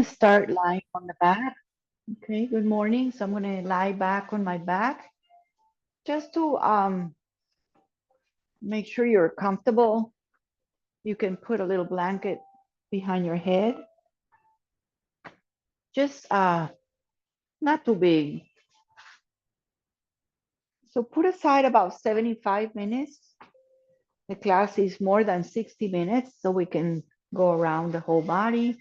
to start lying on the back. Okay, good morning. So I'm going to lie back on my back just to make sure you're comfortable. You can put a little blanket behind your head. Just not too big. So put aside about 75 minutes. The class is more than 60 minutes, so we can go around the whole body.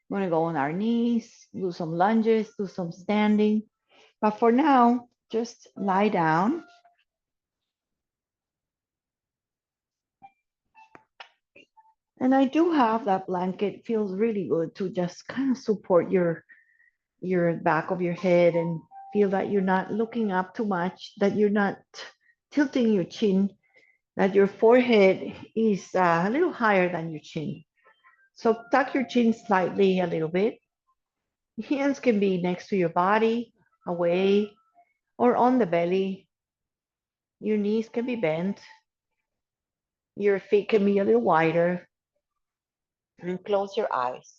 We're going to go on our knees, do some lunges, do some standing. But for now, just lie down. And I do have that blanket. Feels really good to just kind of support your back of your head and feel that you're not looking up too much, that you're not tilting your chin, that your forehead is a little higher than your chin. So tuck your chin slightly a little bit. Hands can be next to your body, away, or on the belly. Your knees can be bent. Your feet can be a little wider. And close your eyes.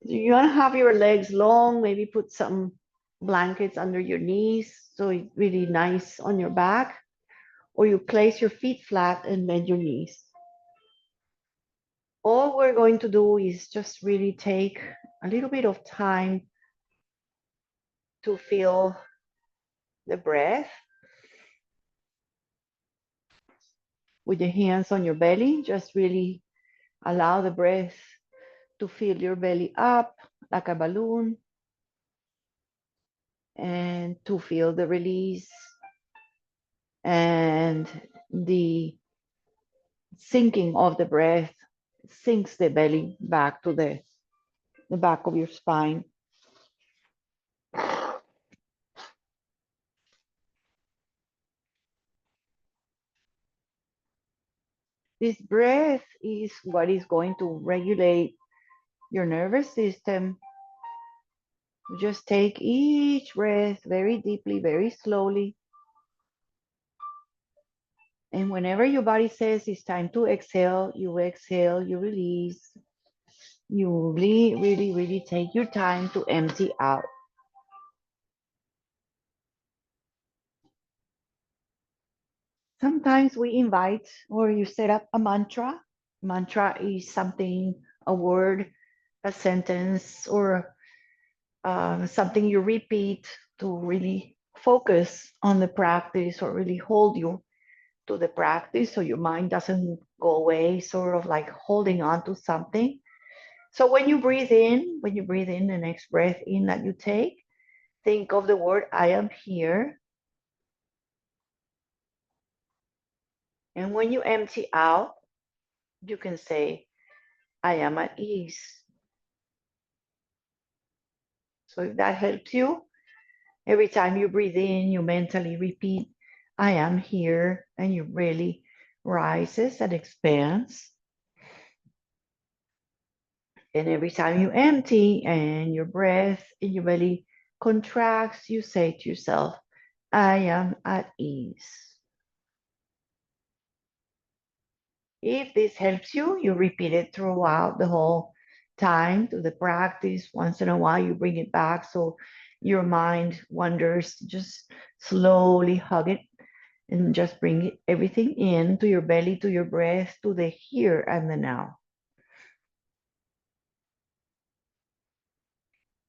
You want to have your legs long, maybe put some blankets under your knees so it's really nice on your back, or you place your feet flat and bend your knees. All we're going to do is just really take a little bit of time to feel the breath with your hands on your belly. Just really allow the breath to fill your belly up like a balloon and to feel the release and the sinking of the breath sinks the belly back to the back of your spine. This breath is what is going to regulate your nervous system. Just take each breath very deeply, very slowly. And whenever your body says it's time to exhale, you release. You really, really, really take your time to empty out. Sometimes we invite or you set up a mantra. Mantra is something, a word, a sentence, or something you repeat to really focus on the practice or really hold you to the practice so your mind doesn't go away, sort of like holding on to something. So when you breathe in, the next breath in that you take, think of the word I am here. And when you empty out, you can say, I am at ease. So if that helps you, every time you breathe in, you mentally repeat, I am here, and you really rises and expands. And every time you empty and your breath in your belly contracts, you say to yourself, I am at ease. If this helps you, you repeat it throughout the whole time to the practice. Once in a while, you bring it back so your mind wanders. Just slowly hug it and just bring everything in to your belly, to your breath, to the here and the now.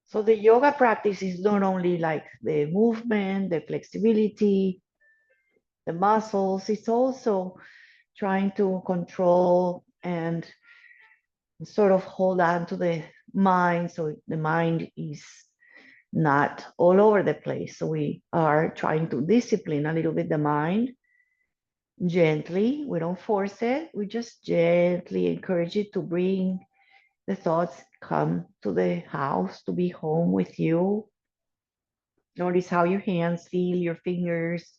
So the yoga practice is not only like the movement, the flexibility, the muscles, it's also trying to control and sort of hold on to the mind so the mind is not all over the place. So we are trying to discipline a little bit the mind gently. We don't force it. We just gently encourage it to bring the thoughts come to the house, to be home with you. Notice how your hands feel, your fingers,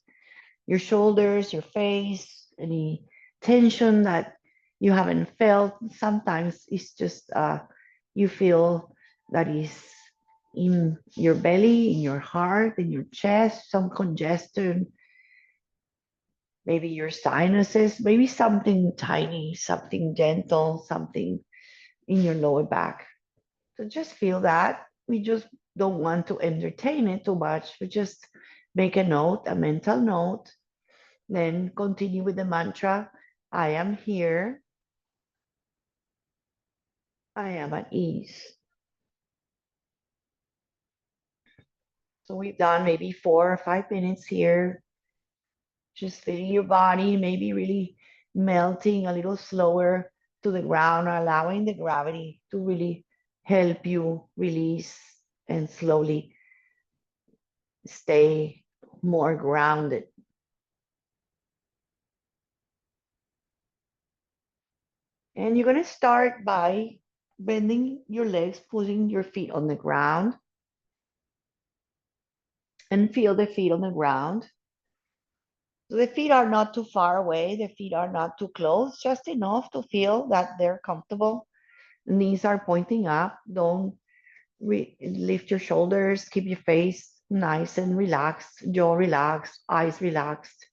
your shoulders, your face, any tension that you haven't felt. Sometimes it's just you feel that is in your belly, in your heart, in your chest, some congestion, maybe your sinuses, maybe something tiny, something gentle, something in your lower back. So just feel that. We just don't want to entertain it too much. We just make a note, a mental note, then continue with the mantra, I am here, I am at ease. So we've done maybe 4 or 5 minutes here, just feeling your body, maybe really melting a little slower to the ground, allowing the gravity to really help you release and slowly stay more grounded. And you're going to start by bending your legs, putting your feet on the ground, and feel the feet on the ground. So the feet are not too far away, the feet are not too close, just enough to feel that they're comfortable. Knees are pointing up. Don't lift your shoulders, keep your face nice and relaxed, jaw relaxed, eyes relaxed.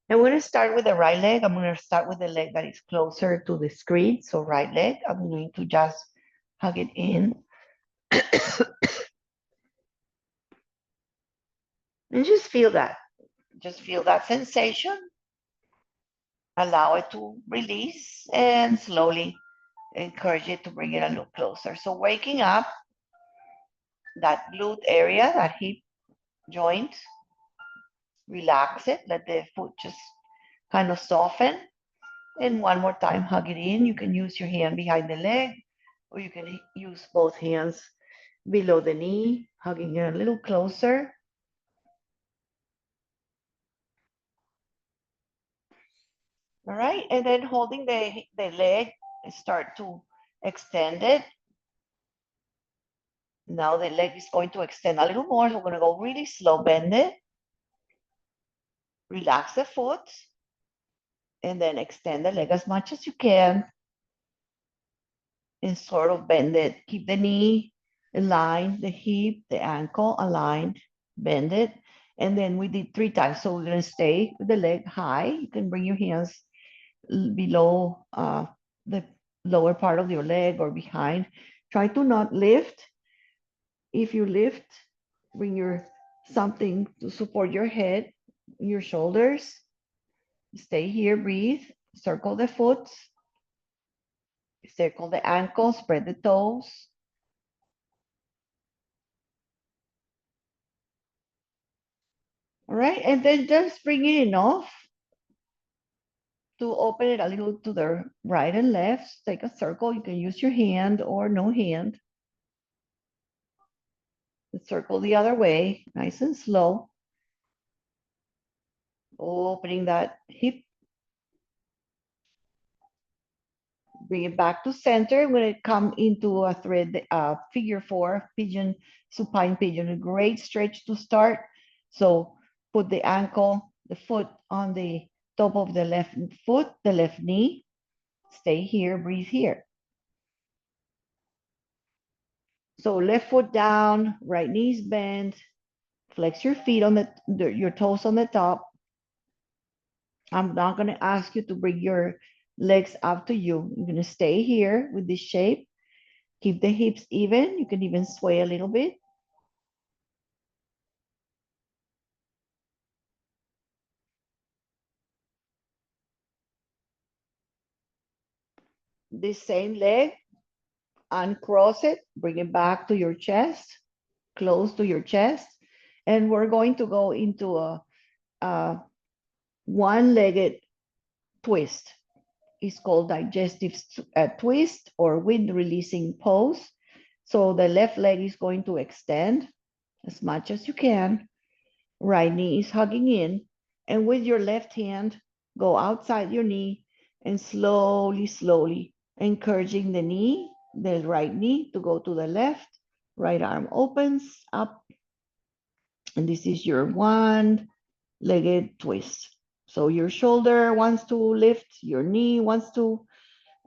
And we're going to start with the right leg. I'm going to start with the leg that is closer to the screen. So right leg, I'm going to just hug it in. And just feel that. Just feel that sensation. Allow it to release and slowly encourage it to bring it a little closer. So waking up that glute area, that hip joint, relax it, let the foot just kind of soften. And one more time, hug it in. You can use your hand behind the leg, or you can use both hands below the knee, hugging it a little closer. All right, and then holding the leg, start to extend it. Now the leg is going to extend a little more, so we're going to go really slow, bend it. Relax the foot, and then extend the leg as much as you can and sort of bend it. Keep the knee aligned, the hip, the ankle aligned, bend it. And then we did 3 times. So we're going to stay with the leg high. You can bring your hands below the lower part of your leg or behind. Try to not lift. If you lift, bring your something to support your head, your shoulders. Stay here, breathe, circle the foot, circle the ankle, spread the toes. All right, and then just bring it enough to open it a little to the right and left. Take a circle. You can use your hand or no hand. Circle the other way, nice and slow. Opening that hip. Bring it back to center. When it come into a thread, figure 4, pigeon, supine pigeon, a great stretch to start. So put the ankle, the foot on the top of the left foot, the left knee. Stay here, breathe here. So left foot down, right knees bent, flex your feet on your toes on the top. I'm not going to ask you to bring your legs up to you. You're going to stay here with this shape. Keep the hips even. You can even sway a little bit. This same leg, uncross it, bring it back to your chest, close to your chest. And we're going to go into a one-legged twist. It's called digestive twist or wind releasing pose. So the left leg is going to extend as much as you can. Right knee is hugging in. And with your left hand, go outside your knee and slowly, slowly encouraging the knee, the right knee to go to the left. Right arm opens up. And this is your one-legged twist. So your shoulder wants to lift, your knee wants to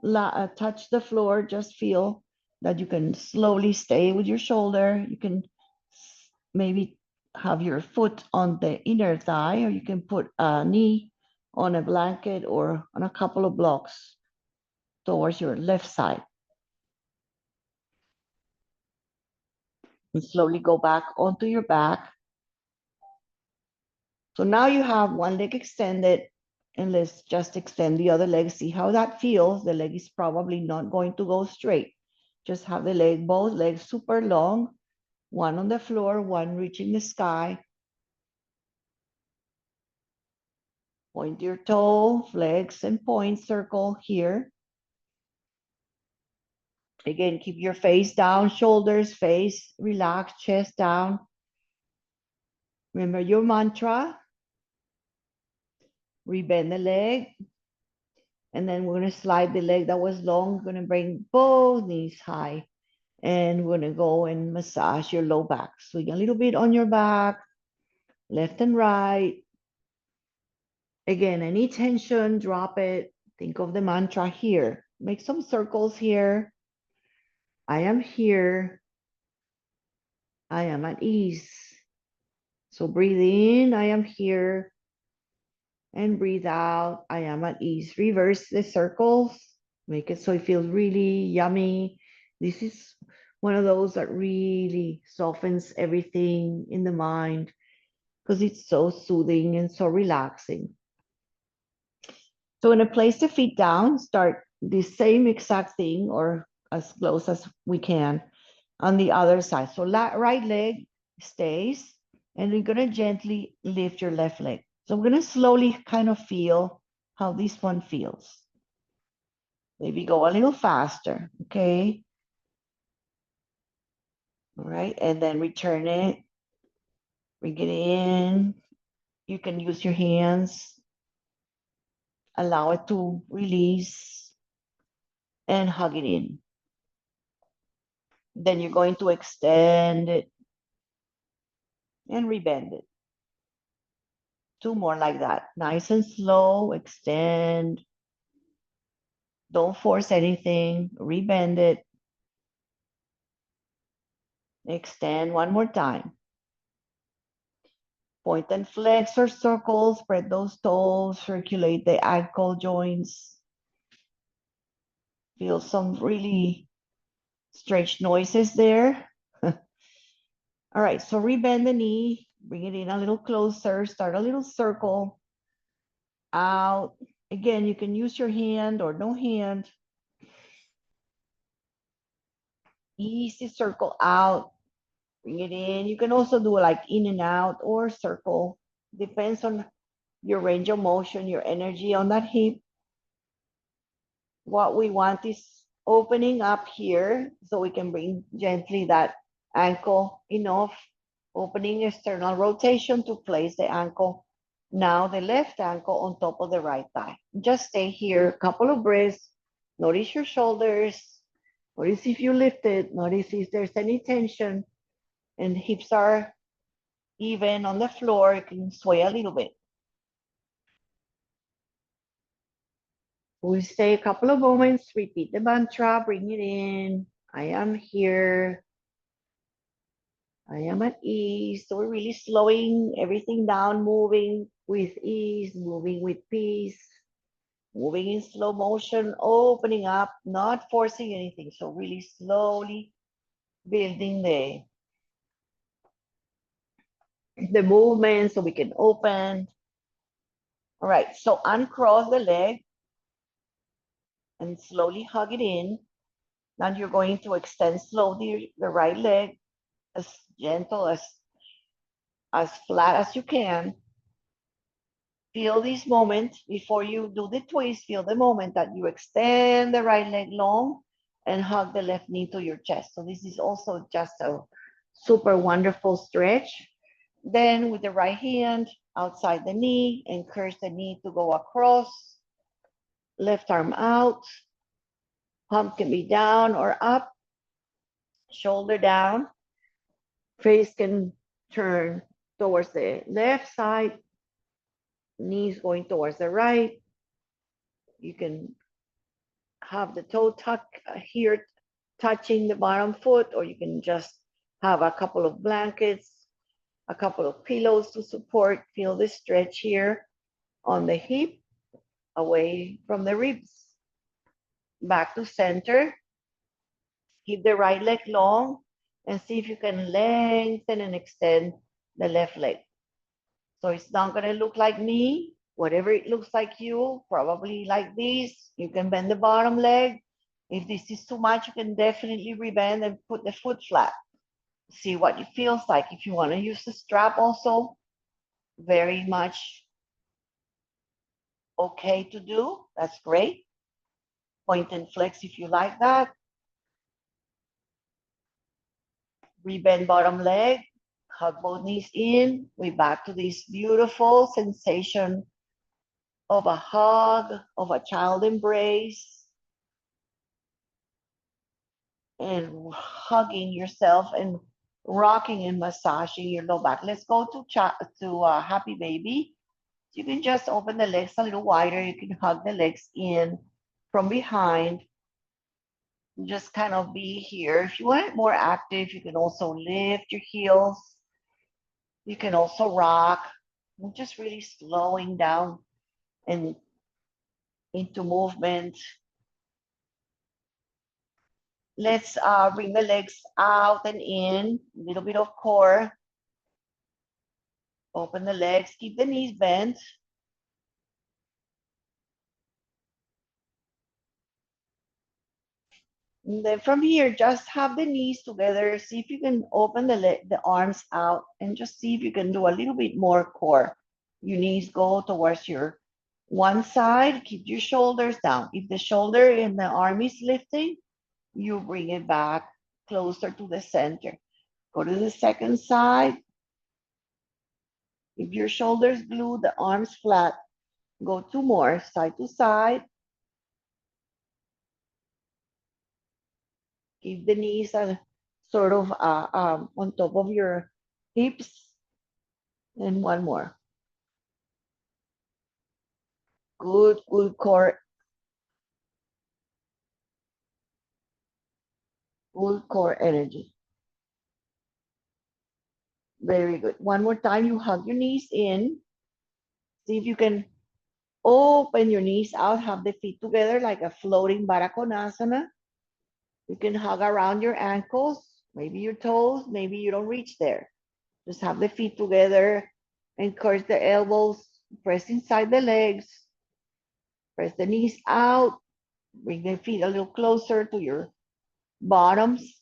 touch the floor. Just feel that you can slowly stay with your shoulder. You can maybe have your foot on the inner thigh, or you can put a knee on a blanket or on a couple of blocks towards your left side. And slowly go back onto your back. So now you have one leg extended, and let's just extend the other leg. See how that feels. The leg is probably not going to go straight. Just have the leg, both legs super long, one on the floor, one reaching the sky. Point your toe, flex and point, circle here. Again, keep your face down, shoulders, face, relax, chest down. Remember your mantra. Rebend the leg. And then we're going to slide the leg that was long. We're going to bring both knees high. And we're going to go and massage your low back. Swing a little bit on your back, left and right. Again, any tension, drop it. Think of the mantra here. Make some circles here. I am here. I am at ease. So breathe in, I am here. And breathe out, I am at ease. Reverse the circles. Make it so it feels really yummy. This is one of those that really softens everything in the mind because it's so soothing and so relaxing. So when I place the feet down, start the same exact thing or as close as we can on the other side. So right leg stays, and you're gonna gently lift your left leg. So I'm gonna slowly kind of feel how this one feels. Maybe go a little faster, okay? All right, and then return it, bring it in. You can use your hands, allow it to release, and hug it in. Then you're going to extend it and rebend it. Two more like that. Nice and slow, extend. Don't force anything, rebend it. Extend one more time. Point and flex or circle, spread those toes, circulate the ankle joints. Feel some really strange noises there. All right, so rebend the knee, bring it in a little closer, start a little circle out. Again, you can use your hand or no hand. Easy circle out, bring it in. You can also do like in and out or circle. Depends on your range of motion, your energy on that hip. What we want is opening up here so we can bring gently that ankle enough, opening external rotation to place the ankle. Now the left ankle on top of the right thigh. Just stay here, a couple of breaths. Notice your shoulders. Notice if you lift it. Notice if there's any tension and hips are even on the floor. You can sway a little bit. We stay a couple of moments, repeat the mantra, bring it in. I am here. I am at ease. So we're really slowing everything down, moving with ease, moving with peace, moving in slow motion, opening up, not forcing anything. So really slowly building the movement so we can open. All right, so uncross the leg and slowly hug it in. Now you're going to extend slowly the right leg as gentle as flat as you can. Feel this moment before you do the twist. Feel the moment that you extend the right leg long and hug the left knee to your chest. So this is also just a super wonderful stretch. Then with the right hand outside the knee, encourage the knee to go across. Left arm out. Palm can be down or up. Shoulder down. Face can turn towards the left side. Knees going towards the right. You can have the toe tuck here touching the bottom foot, or you can just have a couple of blankets, a couple of pillows to support. Feel the stretch here on the hip. away from the ribs. Back to center. Keep the right leg long and see if you can lengthen and extend the left leg. So it's not going to look like me. Whatever it looks like you, probably like this. You can bend the bottom leg. If this is too much, you can definitely rebend and put the foot flat. See what it feels like. If you want to use the strap also, very much okay to do. That's great. Point and flex if you like that. Rebend bottom leg. Hug both knees in. We're back to this beautiful sensation of a hug, of a child embrace, and hugging yourself and rocking and massaging your low back. Let's go to happy baby. You can just open the legs a little wider. You can hug the legs in from behind. Just kind of be here. If you want it more active, you can also lift your heels. You can also rock. I'm just really slowing down and into movement. Let's bring the legs out and in, a little bit of core. Open the legs, keep the knees bent. And then from here, just have the knees together. See if you can open the arms out and just see if you can do a little bit more core. Your knees go towards your one side, keep your shoulders down. If the shoulder and the arm is lifting, you bring it back closer to the center. Go to the second side. If your shoulders glued, the arms flat, go two more, side to side. Keep the knees sort of on top of your hips. And one more. Good, good core energy. Very good. One more time, you hug your knees in. See if you can open your knees out, have the feet together like a floating Baddha Konasana. You can hug around your ankles, maybe your toes, maybe you don't reach there. Just have the feet together, encourage the elbows, press inside the legs, press the knees out, bring the feet a little closer to your bottoms.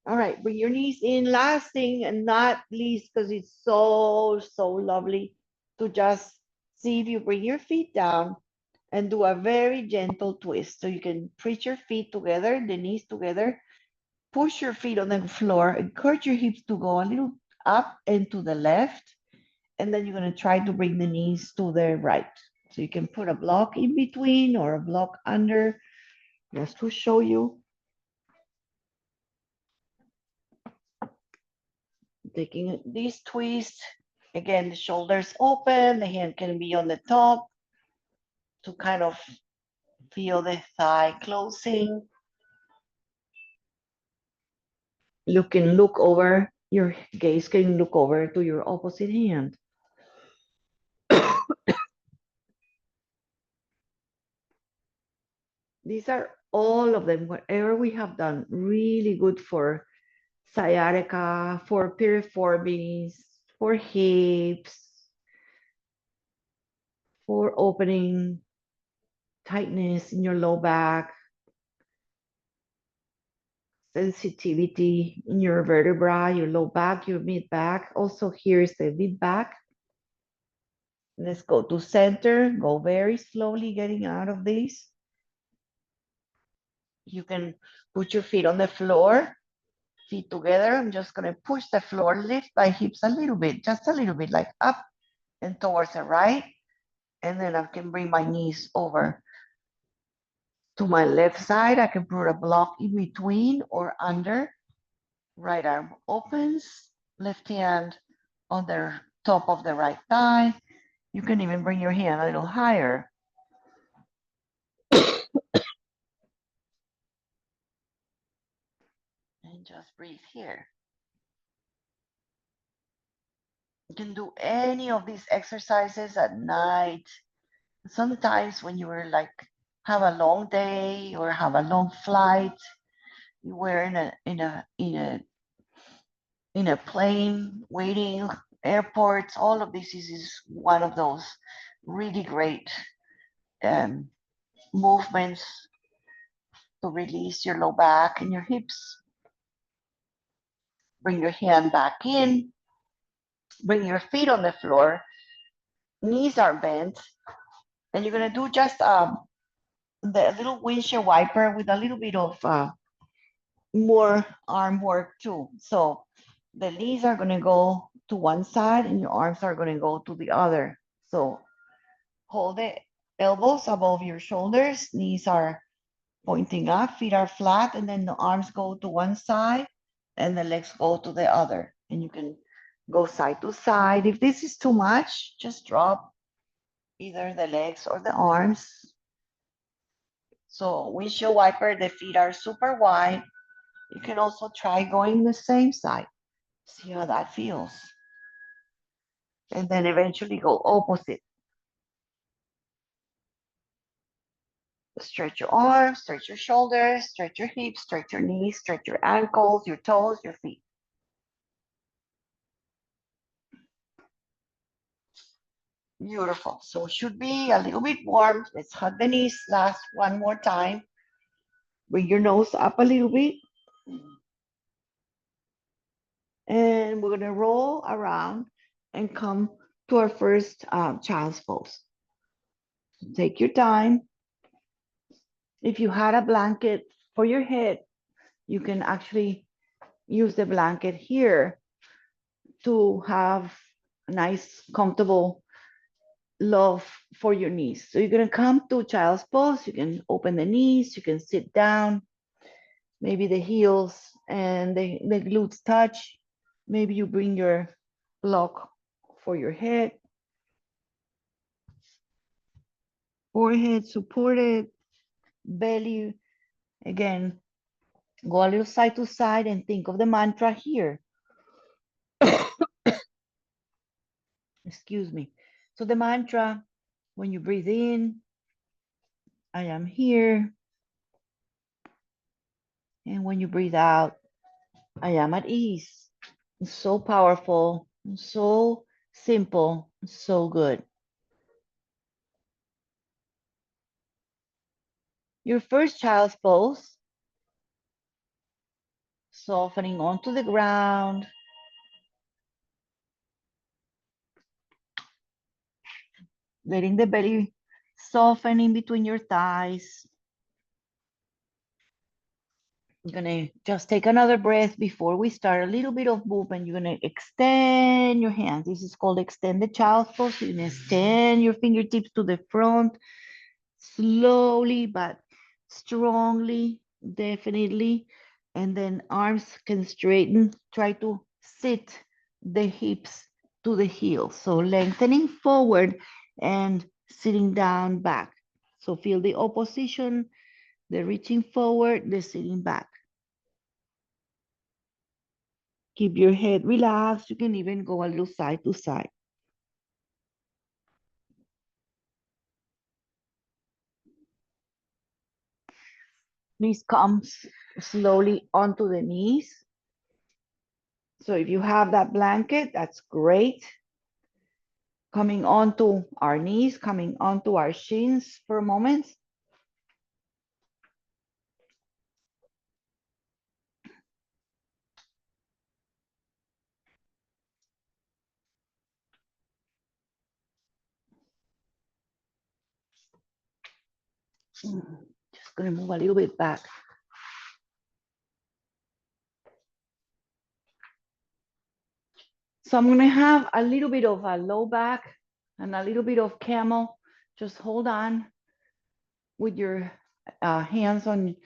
All right, bring your knees in. Last thing and not least, because it's so, so lovely to just see if you bring your feet down and do a very gentle twist. So you can preach your feet together, the knees together, push your feet on the floor, encourage your hips to go a little up and to the left. And then you're going to try to bring the knees to the right. So you can put a block in between or a block under, just to show you. Taking this twist. Again, the shoulders open, the hand can be on the top to kind of feel the thigh closing. Look over, your gaze can look over to your opposite hand. These are all of them, whatever we have done, really good for sciatica, for piriformis, for hips, for opening tightness in your low back, sensitivity in your vertebra, your low back, your mid back. Also, here is the mid back. Let's go to center. Go very slowly getting out of this. You can put your feet on the floor, feet together. I'm just going to push the floor, lift my hips a little bit, just a little bit, like up and towards the right. And then I can bring my knees over to my left side. I can put a block in between or under. Right arm opens, left hand on the top of the right thigh. You can even bring your hand a little higher. And just breathe here. You can do any of these exercises at night. Sometimes when you were like have a long day or have a long flight, you were in a plane waiting, airports, all of this is one of those really great um, movements to release your low back and your hips. Bring your hand back in, bring your feet on the floor, knees are bent, and you're gonna do just the little windshield wiper with a little bit of more arm work too. So the knees are gonna go to one side and your arms are gonna go to the other. So hold the elbows above your shoulders, knees are pointing up, feet are flat, and then the arms go to one side and the legs go to the other. And you can go side to side. If this is too much, just drop either the legs or the arms. So windshield wiper, the feet are super wide. You can also try going the same side. See how that feels. And then eventually go opposite. Stretch your arms, stretch your shoulders, stretch your hips, stretch your knees, stretch your ankles, your toes, your feet. Beautiful. So it should be a little bit warm. Let's hug the knees. Last one more time. Bring your nose up a little bit. And we're going to roll around and come to our first child's pose. Take your time. If you had a blanket for your head, you can actually use the blanket here to have a nice, comfortable love for your knees. So you're going to come to child's pose. You can open the knees. You can sit down. Maybe the heels and the glutes touch. Maybe you bring your block for your head. Forehead supported, belly. Again, go a little side to side and think of the mantra here. Excuse me. So the mantra, when you breathe in, I am here. And when you breathe out, I am at ease. It's so powerful, so simple, so good. Your first child's pose, softening onto the ground. Letting the belly soften in between your thighs. You're gonna just take another breath before we start. A little bit of movement. You're gonna extend your hands. This is called extend the child's pose. You're gonna extend your fingertips to the front, slowly but strongly, definitely. And then arms can straighten. Try to sit the hips to the heels. So lengthening forward and sitting down back. So feel the opposition, the reaching forward, the sitting back. Keep your head relaxed. You can even go a little side to side. Please come slowly onto the knees. So if you have that blanket, that's great. Coming onto our knees, coming onto our shins for a moment. Just gonna move a little bit back. So I'm gonna have a little bit of a low back and a little bit of camel. Just hold on with your hands on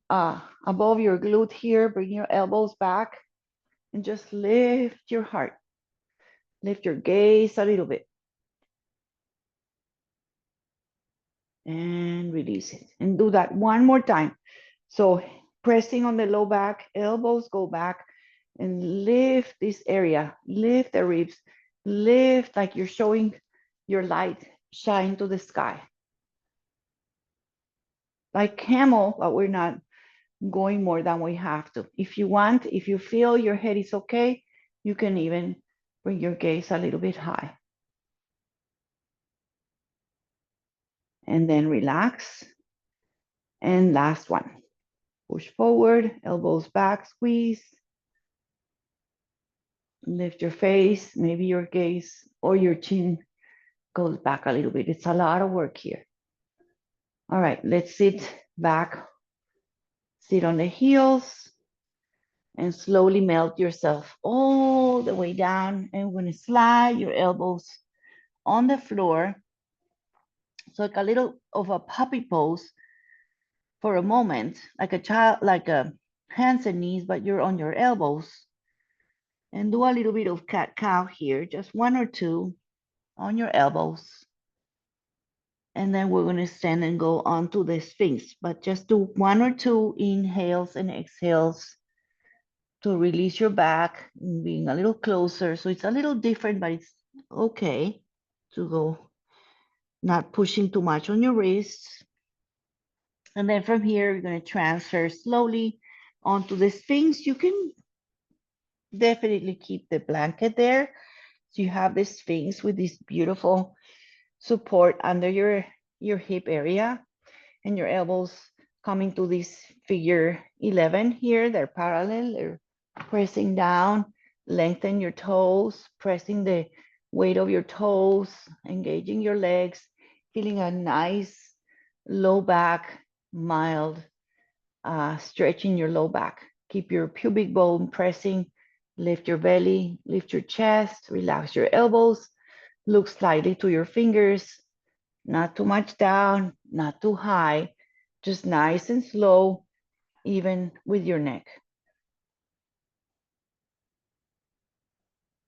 above your glute here. Bring your elbows back and just lift your heart. Lift your gaze a little bit. And release it. And do that one more time. So pressing on the low back, elbows go back and lift this area, lift the ribs Lift like you're showing your light shine to the sky. Like camel, but we're not going more than we have to. If you want, if you feel your head is okay, you can even bring your gaze a little bit high. And then relax. And last one. Push forward, elbows back, squeeze. Lift your face, maybe your gaze or your chin goes back a little bit. It's a lot of work here. All right, let's sit back, sit on the heels, and slowly melt yourself all the way down. And we're gonna slide your elbows on the floor. So like a little of a puppy pose for a moment, like a child, like a hands and knees, but you're on your elbows. And do a little bit of cat-cow here, just one or two on your elbows. And then we're gonna stand and go onto the Sphinx, but just do one or two inhales and exhales to release your back, being a little closer. So it's a little different, but it's okay to go, not pushing too much on your wrists. And then from here, you're going to transfer slowly onto the Sphinx. You can definitely keep the blanket there. So you have the Sphinx with this beautiful support under your hip area, and your elbows coming to this figure 11 here. They're parallel, they're pressing down, lengthen your toes, pressing the weight of your toes, engaging your legs, feeling a nice low back, mild stretching your low back. Keep your pubic bone pressing, lift your belly, lift your chest, relax your elbows, look slightly to your fingers, not too much down, not too high, just nice and slow, even with your neck.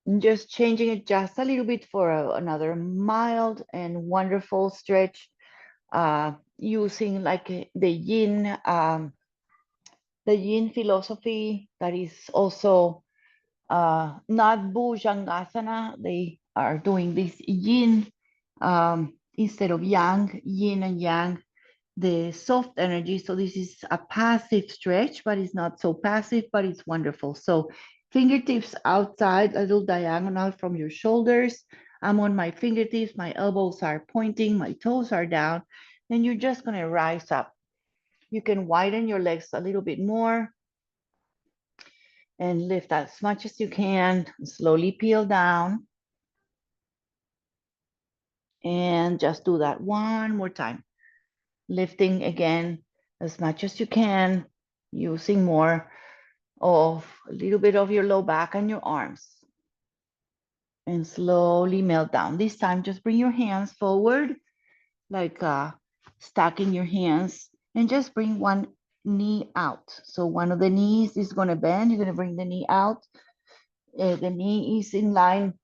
And just changing it just a little bit for another mild and wonderful stretch, using like the yin philosophy that is also not Bhujangasana. They are doing this yin instead of yang, yin and yang, the soft energy. So this is a passive stretch, but it's not so passive, but it's wonderful. So fingertips outside, a little diagonal from your shoulders. I'm on my fingertips, my elbows are pointing, my toes are down. Then you're just gonna rise up. You can widen your legs a little bit more and lift as much as you can. Slowly peel down. And just do that one more time. Lifting again as much as you can, using more of a little bit of your low back and your arms. And slowly melt down. This time, just bring your hands forward, like stacking your hands, and just bring one knee out. So one of the knees is going to bend. You're going to bring the knee out. The knee is in line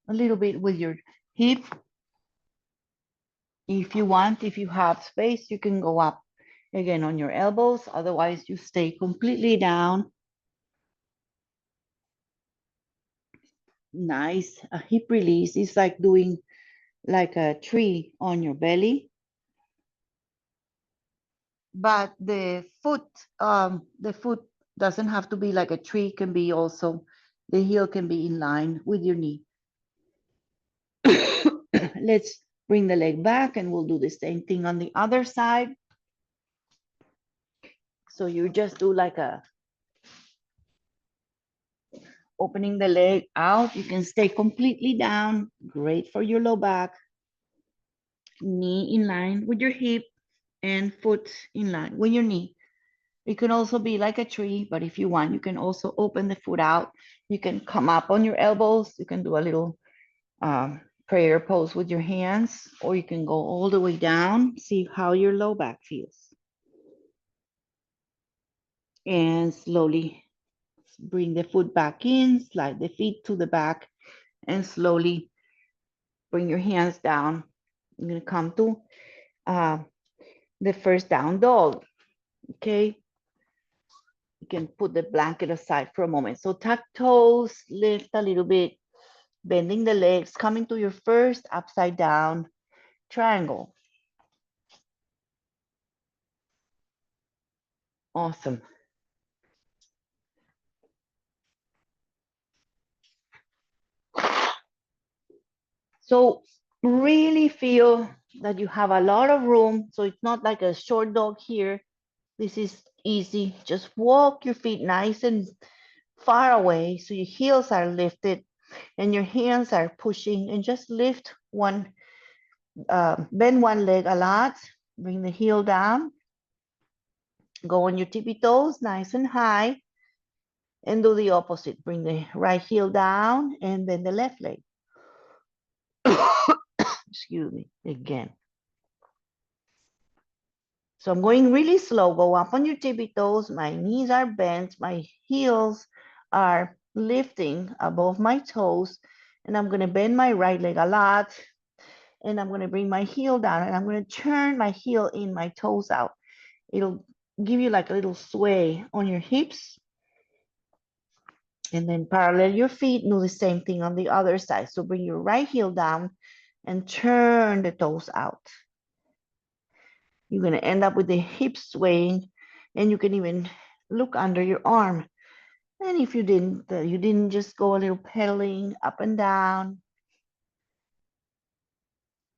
a little bit with your hip. If you want, if you have space, you can go up again on your elbows. Otherwise, you stay completely down. Nice. A hip release is like doing like a tree on your belly. But the foot doesn't have to be like a tree. It can be also, the heel can be in line with your knee. Let's bring the leg back and we'll do the same thing on the other side. So you just do like a opening the leg out. You can stay completely down. Great for your low back. Knee in line with your hip and foot in line with your knee. It can also be like a tree, but if you want, you can also open the foot out. You can come up on your elbows. You can do a little prayer pose with your hands, or you can go all the way down. See how your low back feels. And slowly bring the foot back in, slide the feet to the back, and slowly bring your hands down. I'm going to come to the first down dog. Okay. You can put the blanket aside for a moment. So tuck toes, lift a little bit, Bending the legs, coming to your first upside down triangle. Awesome. So really feel that you have a lot of room. So it's not like a short dog here. This is easy. Just walk your feet nice and far away so your heels are lifted and your hands are pushing, and just lift one, bend one leg a lot, bring the heel down, go on your tippy toes nice and high, and do the opposite. Bring the right heel down and then the left leg. Excuse me, again. So I'm going really slow. Go up on your tippy toes. My knees are bent. My heels are lifting above my toes. And I'm going to bend my right leg a lot. And I'm going to bring my heel down. And I'm going to turn my heel in, my toes out. It'll give you like a little sway on your hips. And then parallel your feet. Do the same thing on the other side. So bring your right heel down and turn the toes out. You're going to end up with the hips swaying, and you can even look under your arm. And if you didn't just go a little pedaling up and down,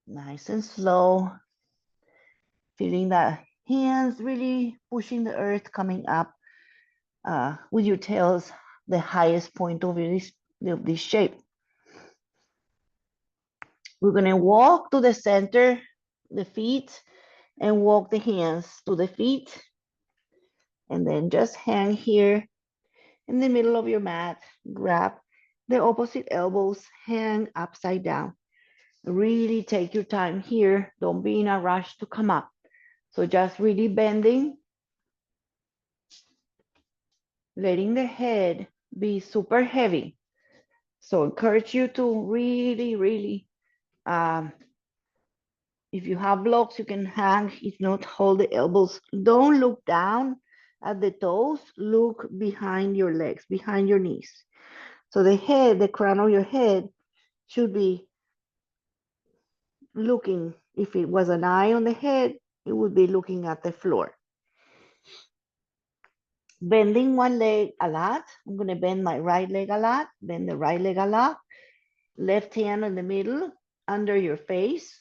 nice and slow, feeling the hands really pushing the earth, coming up with your tails, the highest point of this shape. We're going to walk to the center, the feet, and walk the hands to the feet, and then just hang here in the middle of your mat. Grab the opposite elbows, hang upside down. Really take your time here. Don't be in a rush to come up. So just really bending, letting the head be super heavy. So encourage you to really, really, if you have blocks, you can hang. If not, hold the elbows. Don't look down at the toes. Look behind your legs, behind your knees. So the head, the crown of your head should be looking. If it was an eye on the head, it would be looking at the floor. Bending one leg a lot. I'm going to bend my right leg a lot, bend the right leg a lot. Left hand in the middle, under your face.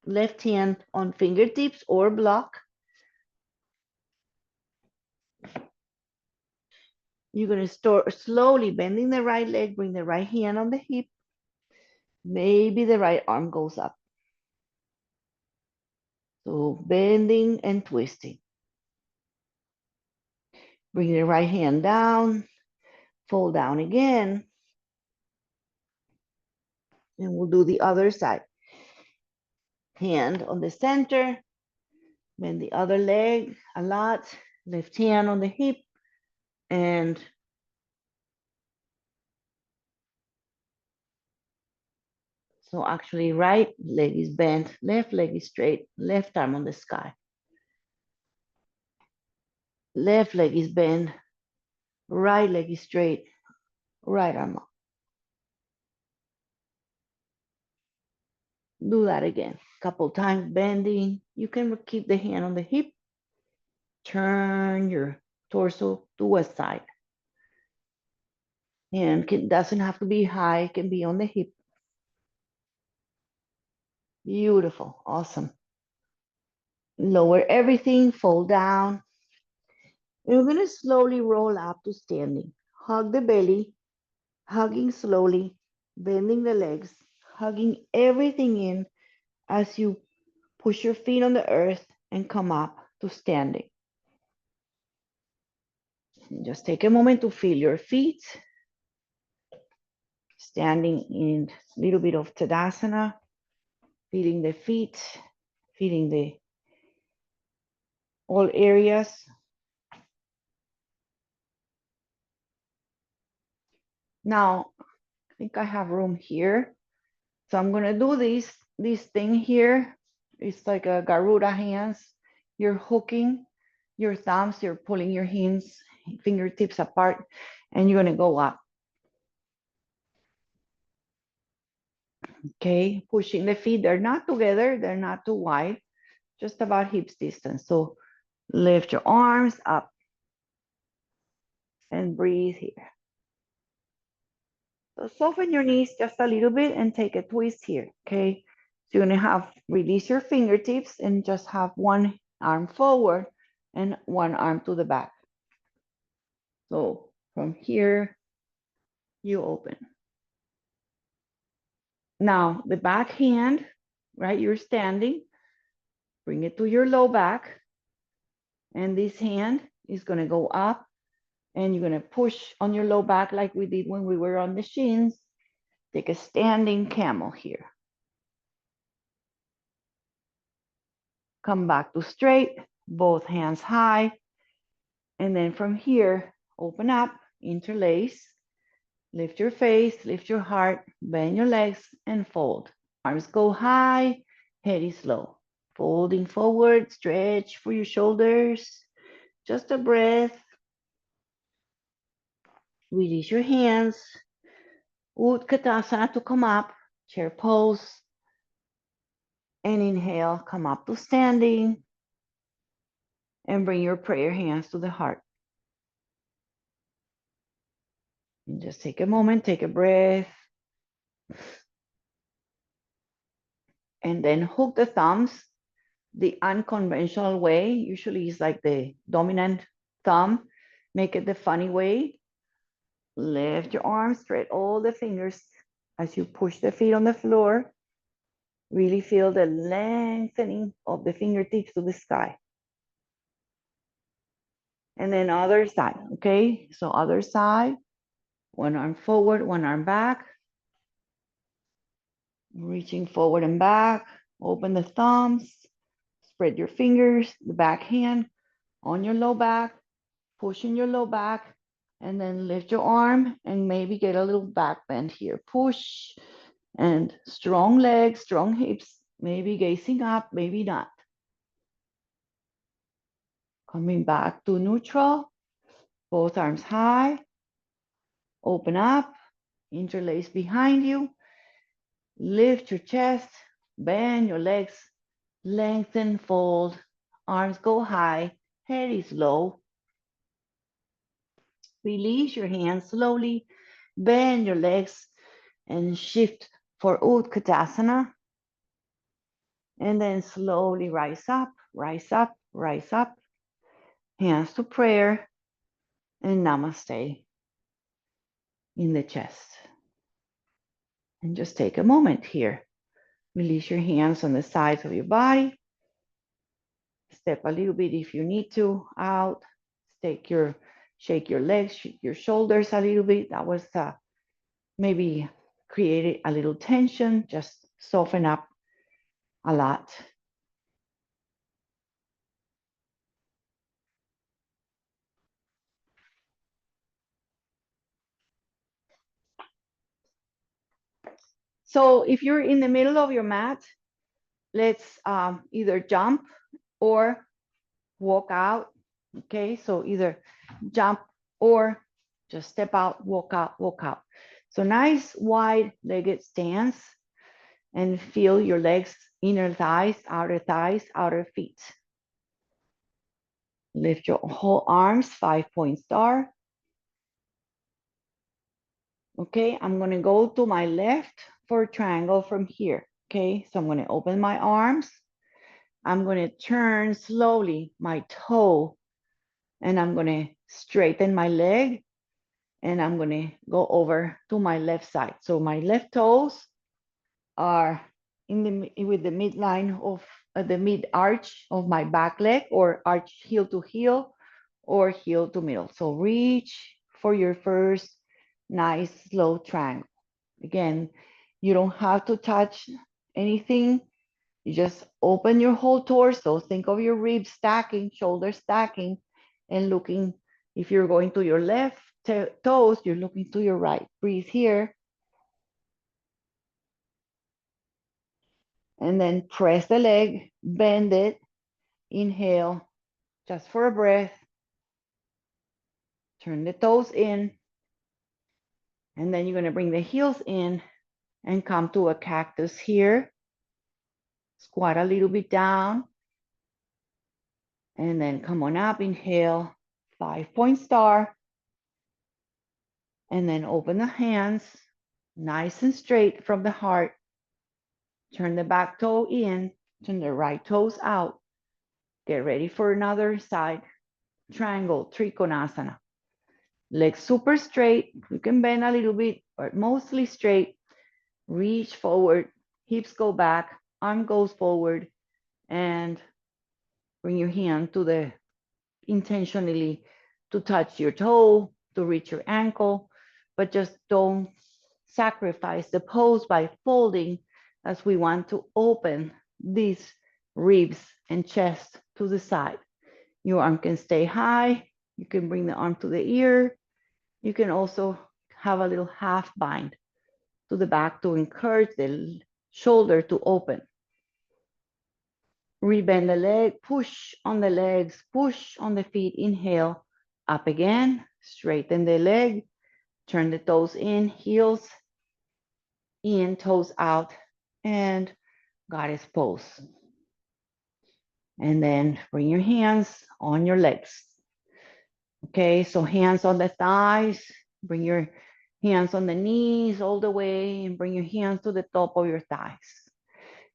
Left hand on fingertips or block. You're going to start slowly bending the right leg, bring the right hand on the hip. Maybe the right arm goes up. So bending and twisting. Bring the right hand down, fold down again. And we'll do the other side. Hand on the center, bend the other leg a lot, left hand on the hip, and so actually right leg is bent, left leg is straight, left arm on the sky. Left leg is bent, right leg is straight, right arm up. Do that again, couple times bending. You can keep the hand on the hip, turn your torso to a side. And doesn't have to be high, it can be on the hip. Beautiful, awesome. Lower everything, fold down. And we're going to slowly roll up to standing. Hug the belly, hugging slowly, bending the legs, hugging everything in as you push your feet on the earth and come up to standing. And just take a moment to feel your feet. Standing in a little bit of Tadasana, feeling the feet, feeling the all areas. Now, I think I have room here. So I'm gonna do this thing here. It's like a Garuda hands. You're hooking your thumbs, you're pulling your hands, fingertips apart, and you're gonna go up. Okay, pushing the feet. They're not together, they're not too wide, just about hips distance. So lift your arms up and breathe here. So soften your knees just a little bit and take a twist here, okay? So you're gonna have, release your fingertips and just have one arm forward and one arm to the back. So from here, you open. Now the back hand, right? You're standing, bring it to your low back. And this hand is gonna go up and you're gonna push on your low back like we did when we were on the shins. Take a standing camel here. Come back to straight, both hands high. And then from here, open up, interlace, lift your face, lift your heart, bend your legs and fold. Arms go high, head is low. Folding forward, stretch for your shoulders. Just a breath. Release your hands. Utkatasana to come up, chair pose. And inhale, come up to standing. And bring your prayer hands to the heart. And just take a moment, take a breath. And then hook the thumbs. The unconventional way usually is like the dominant thumb. Make it the funny way. Lift your arms, spread all the fingers as you push the feet on the floor. Really feel the lengthening of the fingertips to the sky. And then other side, okay? So other side, one arm forward, one arm back. Reaching forward and back. Open the thumbs. Spread your fingers, the back hand on your low back. Pushing your low back. And then lift your arm and maybe get a little back bend here. Push and strong legs, strong hips. Maybe gazing up, maybe not. Coming back to neutral. Both arms high. Open up. Interlace behind you. Lift your chest. Bend your legs. Lengthen, fold. Arms go high. Head is low. Release your hands slowly. Bend your legs and shift for Utkatasana. And then slowly rise up, rise up, rise up. Hands to prayer and namaste in the chest. And just take a moment here. Release your hands on the sides of your body. Step a little bit if you need to out. Shake your legs, shake your shoulders a little bit. That was maybe created a little tension. Just soften up a lot. So if you're in the middle of your mat, let's either jump or walk out. Okay, so either jump or just step out, walk out, walk out. So nice wide legged stance and feel your legs, inner thighs, outer feet. Lift your whole arms, 5-point star. Okay, I'm gonna go to my left for triangle from here. Okay, so I'm gonna open my arms. I'm gonna turn slowly my toe and I'm gonna straighten my leg and I'm gonna go over to my left side. So my left toes are with the midline of the mid arch of my back leg, or arch heel to heel or heel to middle. So reach for your first nice slow triangle. Again, you don't have to touch anything. You just open your whole torso. Think of your ribs stacking, shoulders stacking, and looking. If you're going to your left toes, you're looking to your right. Breathe here. And then press the leg, bend it, inhale, just for a breath. Turn the toes in. And then you're going to bring the heels in and come to a cactus here. Squat a little bit down. And then come on up, inhale, 5-point star. And then open the hands, nice and straight from the heart. Turn the back toe in, turn the right toes out. Get ready for another side. Triangle, Trikonasana. Legs super straight. You can bend a little bit, but mostly straight. Reach forward, hips go back, arm goes forward, and bring your hand to the intentionally to touch your toe, to reach your ankle, but just don't sacrifice the pose by folding, as we want to open these ribs and chest to the side. Your arm can stay high. You can bring the arm to the ear. You can also have a little half bind to the back to encourage the shoulder to open. Rebend the leg, push on the legs, push on the feet. Inhale, up again, straighten the leg, turn the toes in, heels in, toes out, and goddess pose. And then bring your hands on your legs. Okay, so hands on the thighs, bring your hands on the knees all the way, and bring your hands to the top of your thighs.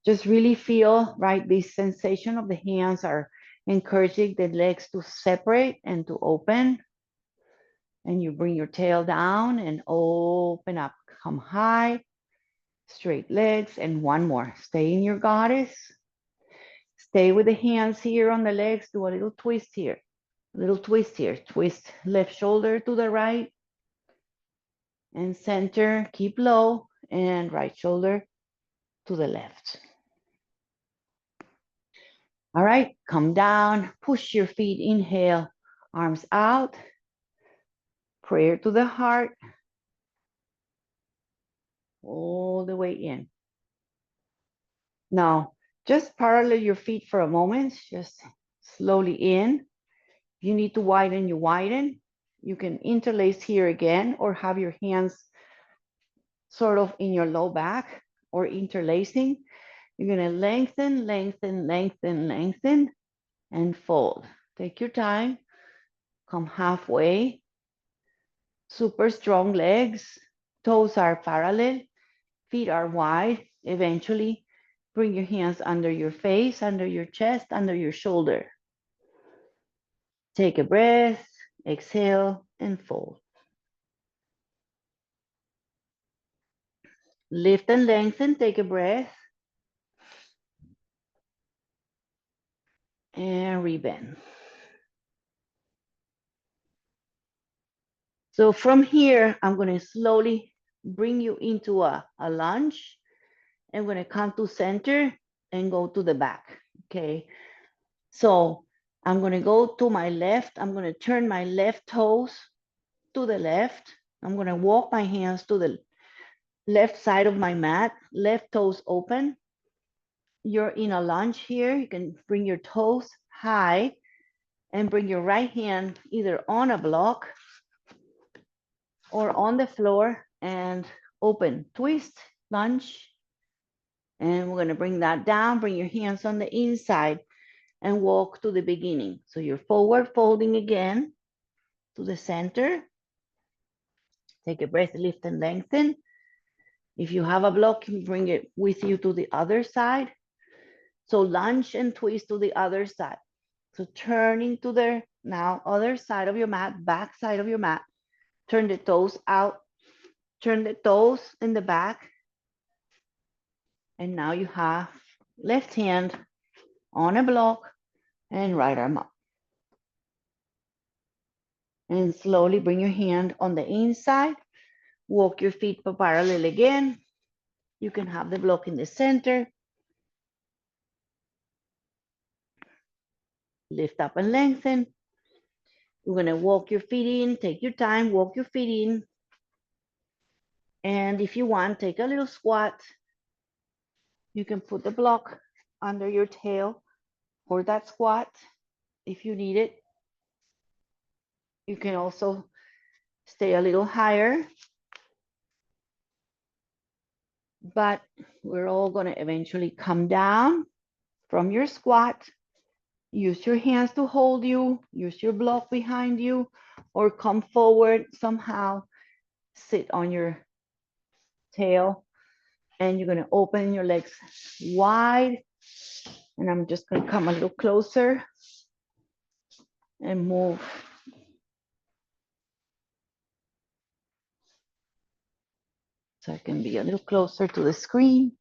Just really feel, right, this sensation of the hands are encouraging the legs to separate and to open. And you bring your tail down and open up. Come high, straight legs, and one more. Stay in your goddess. Stay with the hands here on the legs. Do a little twist here. A little twist here. Twist left shoulder to the right. And center, keep low. And right shoulder to the left. All right, come down, push your feet, inhale, arms out, prayer to the heart, all the way in. Now, just parallel your feet for a moment, just slowly in. If you need to widen, you widen. You can interlace here again or have your hands sort of in your low back or interlacing. You're gonna lengthen, lengthen, lengthen, lengthen, and fold. Take your time, come halfway. Super strong legs, toes are parallel, feet are wide. Eventually, bring your hands under your face, under your chest, under your shoulder. Take a breath, exhale, and fold. Lift and lengthen, take a breath, and rebend. So from here, I'm going to slowly bring you into a lunge. I'm going to come to center and go to the back, okay? So I'm going to go to my left. I'm going to turn my left toes to the left. I'm going to walk my hands to the left side of my mat, left toes open. You're in a lunge here. You can bring your toes high and bring your right hand either on a block or on the floor and open, twist, lunge. And we're going to bring that down. Bring your hands on the inside and walk to the beginning. So you're forward folding again to the center. Take a breath, lift and lengthen. If you have a block, you bring it with you to the other side. So lunge and twist to the other side. So turning to the now other side of your mat, back side of your mat. Turn the toes out. Turn the toes in the back. And now you have left hand on a block and right arm up. And slowly bring your hand on the inside. Walk your feet parallel again. You can have the block in the center. Lift up and lengthen. You're going to walk your feet in. Take your time. Walk your feet in. And if you want, take a little squat. You can put the block under your tail for that squat if you need it. You can also stay a little higher but we're all going to eventually come down from your squat. Use your hands to hold you, use your block behind you, or come forward somehow, sit on your tail, and you're going to open your legs wide. And I'm just going to come a little closer and move so I can be a little closer to the screen.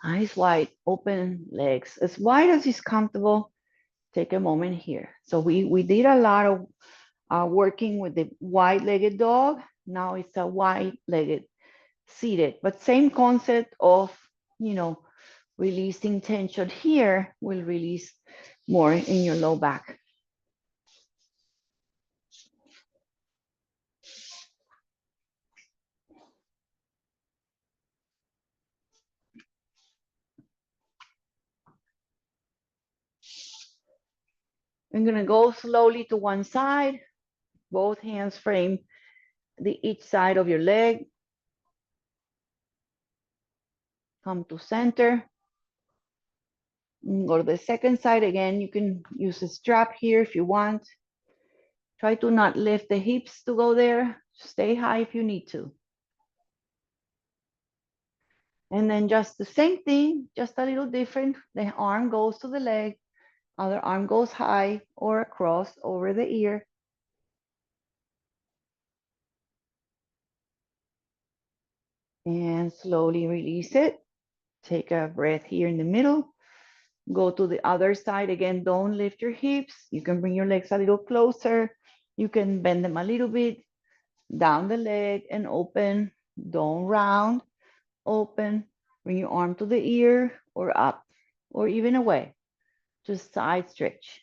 Eyes wide, open legs as wide as is comfortable. Take a moment here. So we did a lot of working with the wide-legged dog. Now it's a wide-legged seated, but same concept of, releasing tension here will release more in your low back. I'm gonna go slowly to one side, both hands frame each side of your leg. Come to center. And go to the second side again. You can use a strap here if you want. Try to not lift the hips to go there. Stay high if you need to. And then just the same thing, just a little different. The arm goes to the leg, other arm goes high or across over the ear. And slowly release it. Take a breath here in the middle. Go to the other side. Again, don't lift your hips. You can bring your legs a little closer. You can bend them a little bit. Down the leg and open. Don't round. Open. Bring your arm to the ear or up or even away. Just side stretch.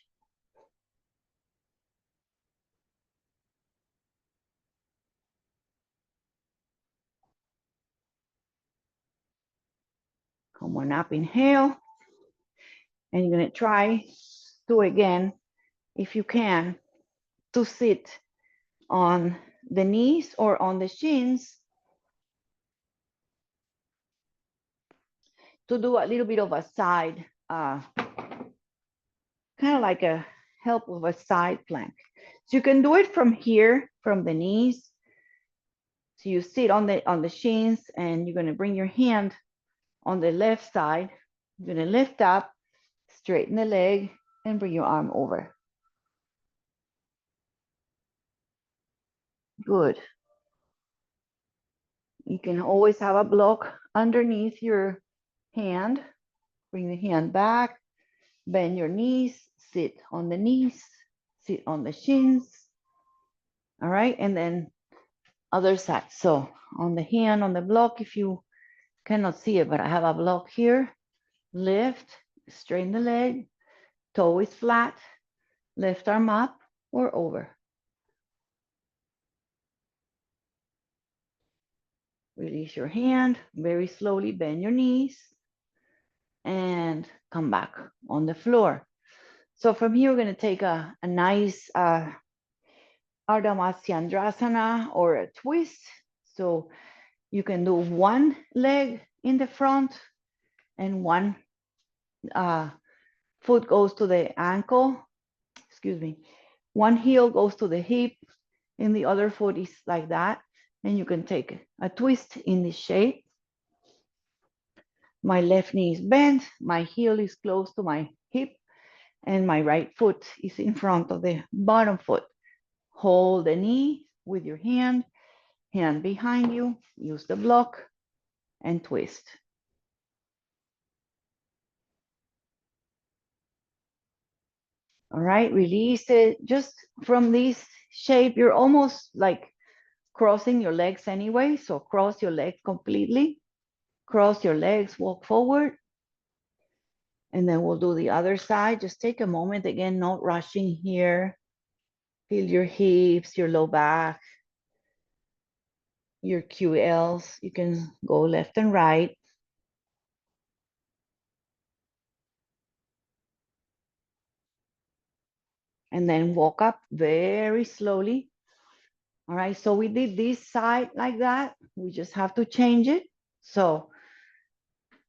Come on up, inhale. And you're going to try to, again, if you can, to sit on the knees or on the shins to do a little bit of a side, kind of like a help with a side plank. So you can do it from here, from the knees. So you sit on the shins and you're going to bring your hand on the left side. You're going to lift up, straighten the leg, and bring your arm over. Good. You can always have a block underneath your hand. Bring the hand back, bend your knees, sit on the knees, sit on the shins. All right, and then other side. So on the hand, on the block, if you cannot see it, but I have a block here. Lift, straighten the leg, toe is flat, left arm up or over. Release your hand, very slowly bend your knees and come back on the floor. So from here, we're going to take a nice Ardha Matsyendrasana or a twist. So you can do one leg in the front and one foot goes to the ankle. Excuse me. One heel goes to the hip and the other foot is like that. And you can take a twist in this shape. My left knee is bent, my heel is close to my hip, and my right foot is in front of the bottom foot. Hold the knee with your hand behind you, use the block, and twist. All right, release it. Just from this shape, you're almost like crossing your legs anyway. So cross your legs completely. Cross your legs, walk forward. And then we'll do the other side. Just take a moment, again, not rushing here. Feel your hips, your low back, your QLs. You can go left and right. And then walk up very slowly All right, so we did this side like that. We just have to change it. So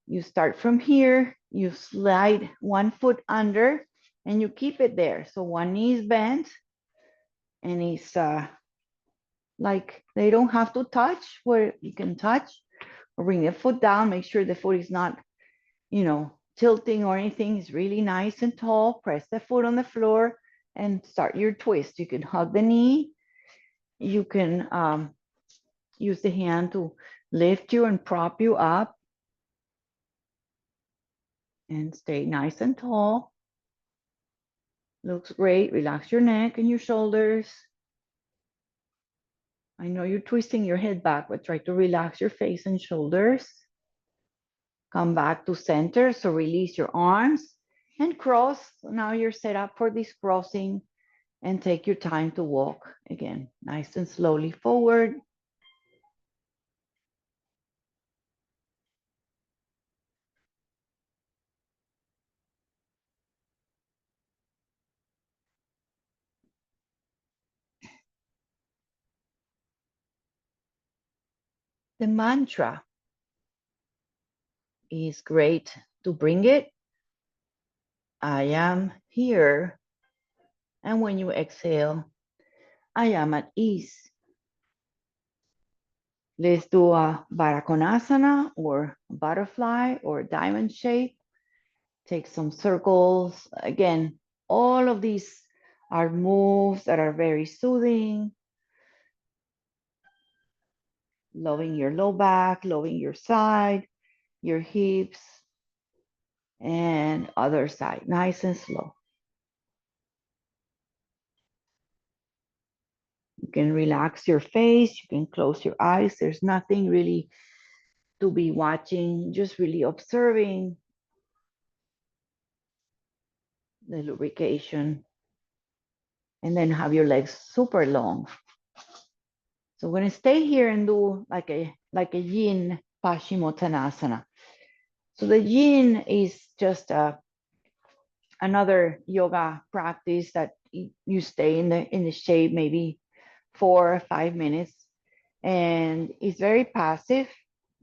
you start from here, you slide one foot under, and you keep it there. So one knee is bent, and it's like they don't have to touch where you can touch, or bring the foot down, make sure the foot is not, tilting or anything. It's really nice and tall. Press the foot on the floor and start your twist. You can hug the knee. You can use the hand to lift you and prop you up and stay nice and tall. Looks great. Relax your neck and your shoulders. I know you're twisting your head back, but try to relax your face and shoulders. Come back to center. So release your arms and cross. So now you're set up for this crossing, and take your time to walk again, nice and slowly forward. The mantra is great to bring it. I am here. And when you exhale, I am at ease. Let's do a Barakonasana or butterfly or diamond shape. Take some circles. Again, all of these are moves that are very soothing. Loving your low back, loving your side, your hips, and other side, nice and slow. You can relax your face, you can close your eyes. There's nothing really to be watching, just really observing the lubrication. And then have your legs super long. So we're gonna stay here and do like a yin Paschimottanasana. So the yin is just another yoga practice that you stay in the shape maybe 4 or 5 minutes, and it's very passive.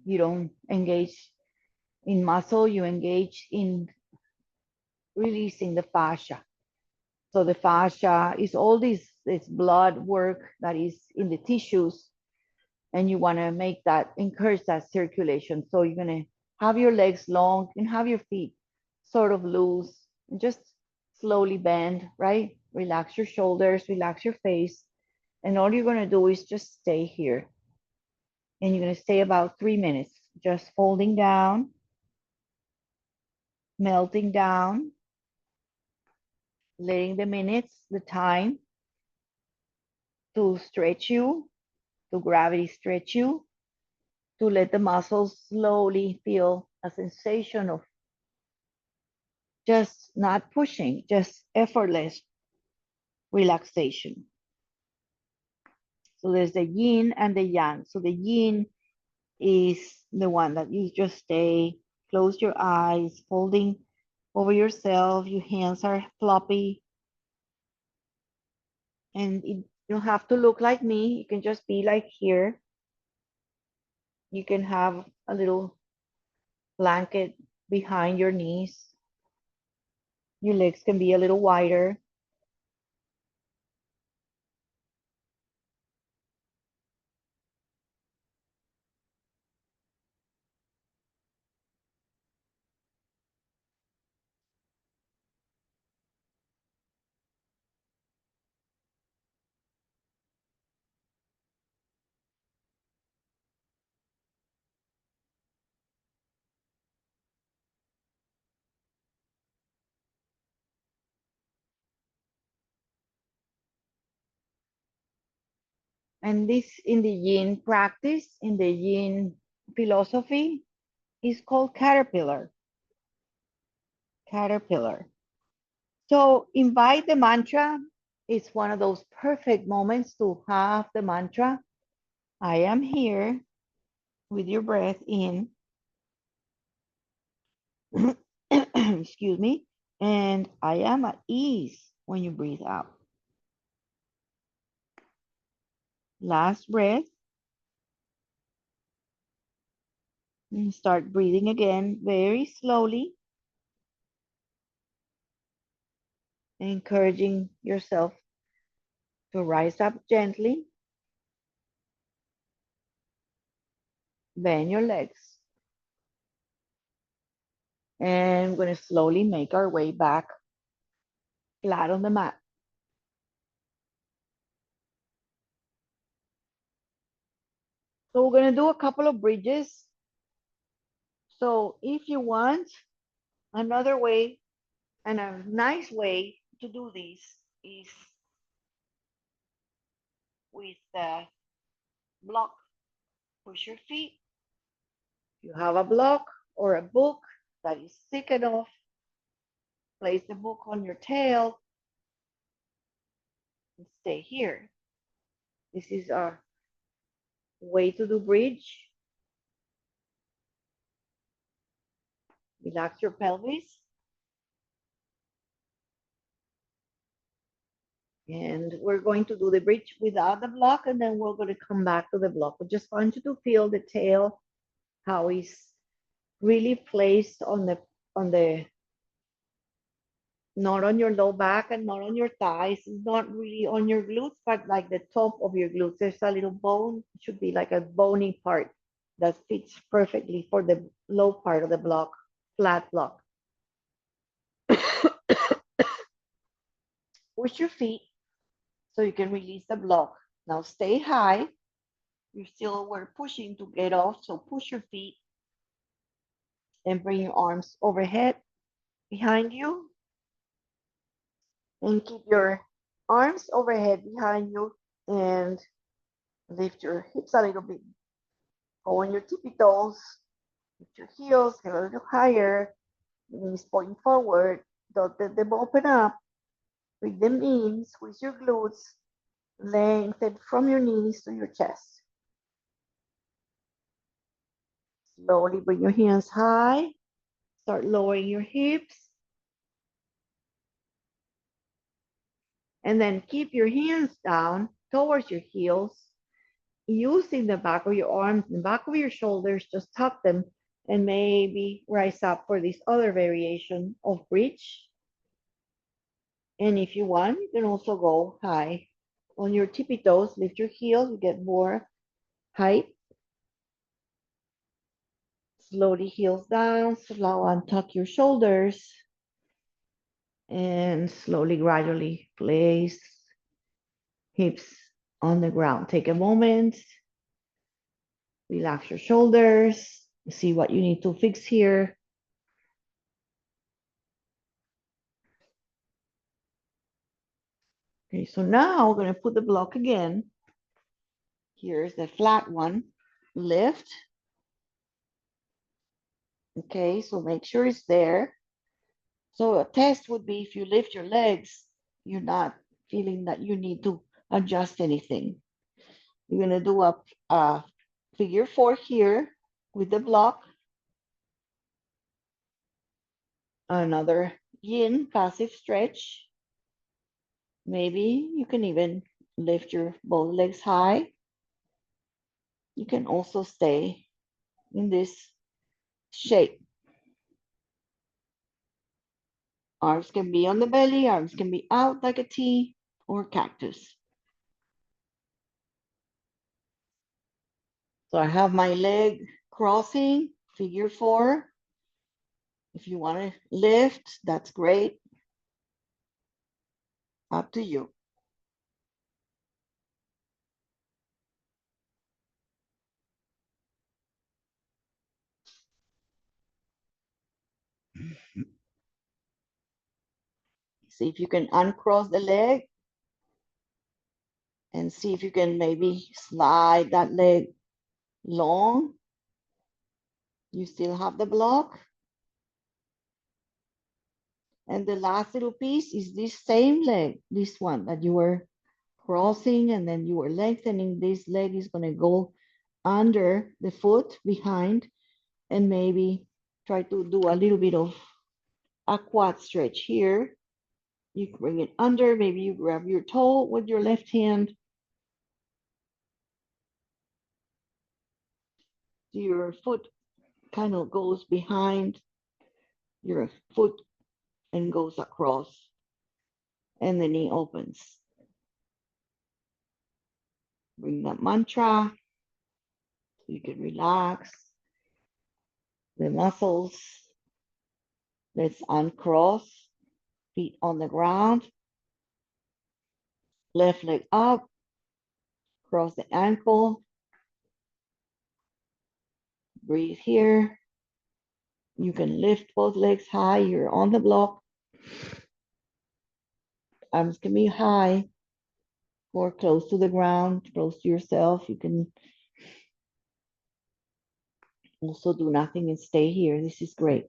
You don't engage in muscle, you engage in releasing the fascia. So the fascia is all this blood work that is in the tissues, and you want to make that, encourage that circulation. So you're going to have your legs long and have your feet sort of loose, and just slowly bend, right? Relax your shoulders, relax your face. And all you're going to do is just stay here. And you're going to stay about 3 minutes, just folding down, melting down, letting the minutes, the time to stretch you, to gravity stretch you, to let the muscles slowly feel a sensation of just not pushing, just effortless relaxation. So there's the yin and the yang. So the yin is the one that you just stay, close your eyes, folding over yourself. Your hands are floppy. And you don't have to look like me. You can just be like here. You can have a little blanket behind your knees. Your legs can be a little wider. And this in the yin practice, in the yin philosophy, is called caterpillar. Caterpillar. So invite the mantra. It's one of those perfect moments to have the mantra. I am here, with your breath in. Excuse me. And I am at ease when you breathe out. Last breath. And start breathing again very slowly, encouraging yourself to rise up gently. Bend your legs. And we're going to slowly make our way back flat on the mat. So we're going to do a couple of bridges. So if you want, another way and a nice way to do this is with the block. Push your feet. You have a block or a book that is thick enough. Place the book on your tail and stay here. This is our way to do bridge. Relax your pelvis. And we're going to do the bridge without the block, and then we're going to come back to the block. We just want you to feel the tail, how it's really placed on the not on your low back and not on your thighs. It's not really on your glutes, but like the top of your glutes. There's a little bone. It should be like a bony part that fits perfectly for the low part of the block, flat block. Push your feet so you can release the block. Now stay high. We're pushing to get off, so push your feet and bring your arms overhead behind you. And keep your arms overhead behind you and lift your hips a little bit. Go on your tippy toes. Lift your heels, get a little higher. Knees point forward. Don't let them open up. Bring them in. Squeeze your glutes. Lengthen from your knees to your chest. Slowly bring your hands high. Start lowering your hips. And then keep your hands down towards your heels. Using the back of your arms and the back of your shoulders, just tuck them and maybe rise up for this other variation of bridge. And if you want, you can also go high on your tippy toes. Lift your heels, you get more height. Slowly heels down, slow untuck your shoulders, and slowly, gradually place hips on the ground. Take a moment, relax your shoulders, see what you need to fix here. Okay, so now we're going to put the block again. Here's the flat one. Lift. Okay, so make sure it's there. So a test would be if you lift your legs, you're not feeling that you need to adjust anything. You're going to do a figure 4 here with the block. Another yin passive stretch. Maybe you can even lift your both legs high. You can also stay in this shape. Arms can be on the belly, arms can be out like a T or cactus. So I have my leg crossing, figure 4. If you want to lift, that's great. Up to you. See if you can uncross the leg and see if you can maybe slide that leg long. You still have the block. And the last little piece is this same leg, this one that you were crossing and then you were lengthening. This leg is going to go under the foot behind and maybe try to do a little bit of a quad stretch here. You bring it under, maybe you grab your toe with your left hand your foot kind of goes behind your foot and goes across, and the knee opens. Bring that mantra so you can relax the muscles. Let's uncross, feet on the ground, left leg up, cross the ankle, breathe here. You can lift both legs high, you're on the block. Arms can be high or close to the ground, close to yourself. You can also do nothing and stay here. This is great.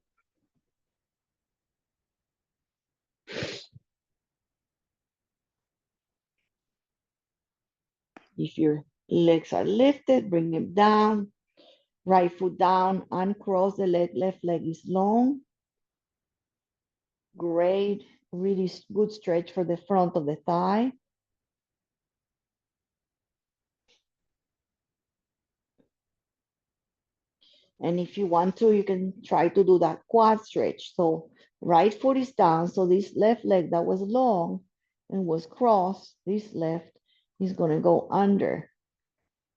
If your legs are lifted, bring them down. Right foot down, uncross the leg, left leg is long. Great, really good stretch for the front of the thigh. And if you want to, you can try to do that quad stretch. So right foot is down. So this left leg that was long and was crossed, this left is going to go under.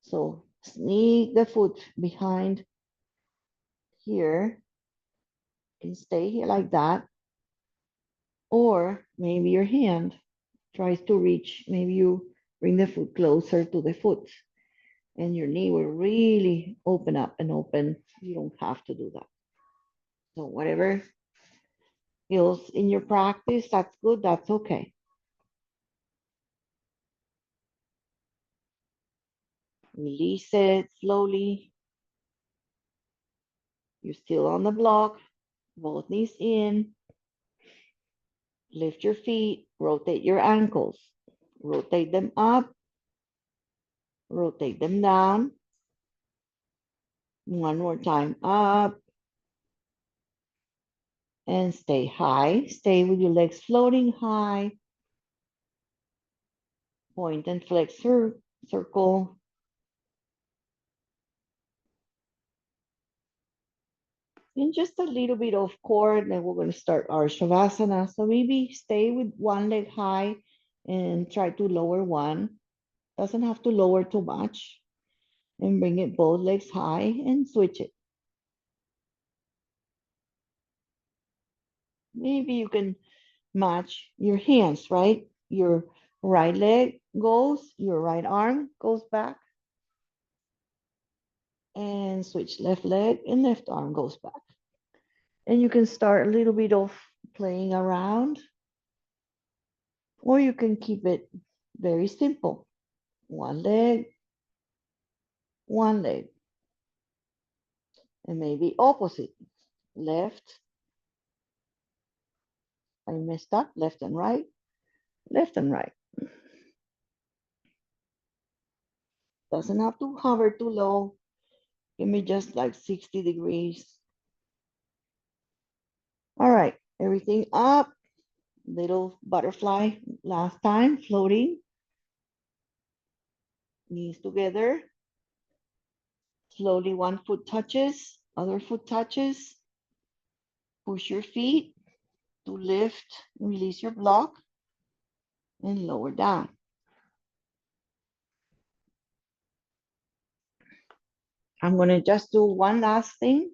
So sneak the foot behind here and stay here like that. Or maybe your hand tries to reach, maybe you bring the foot closer to the foot and your knee will really open up and open. You don't have to do that. So whatever feels in your practice, that's good, that's okay. Release it slowly. You're still on the block, both knees in. Lift your feet, rotate your ankles. Rotate them up, rotate them down. One more time, up. And stay high. Stay with your legs floating high. Point and flex circle. And just a little bit of core, then we're going to start our shavasana. So maybe stay with one leg high and try to lower one. Doesn't have to lower too much. And bring it both legs high and switch it. Maybe you can match your hands, right? Your right leg goes, your right arm goes back. And switch left leg and left arm goes back. And you can start a little bit of playing around, or you can keep it very simple. One leg, and maybe opposite. Left, I messed up, left and right, left and right. Doesn't have to hover too low. Give me just like 60 degrees. All right, everything up. Little butterfly last time, floating. Knees together. Slowly one foot touches, other foot touches. Push your feet to lift, release your block, and lower down. I'm going to just do one last thing,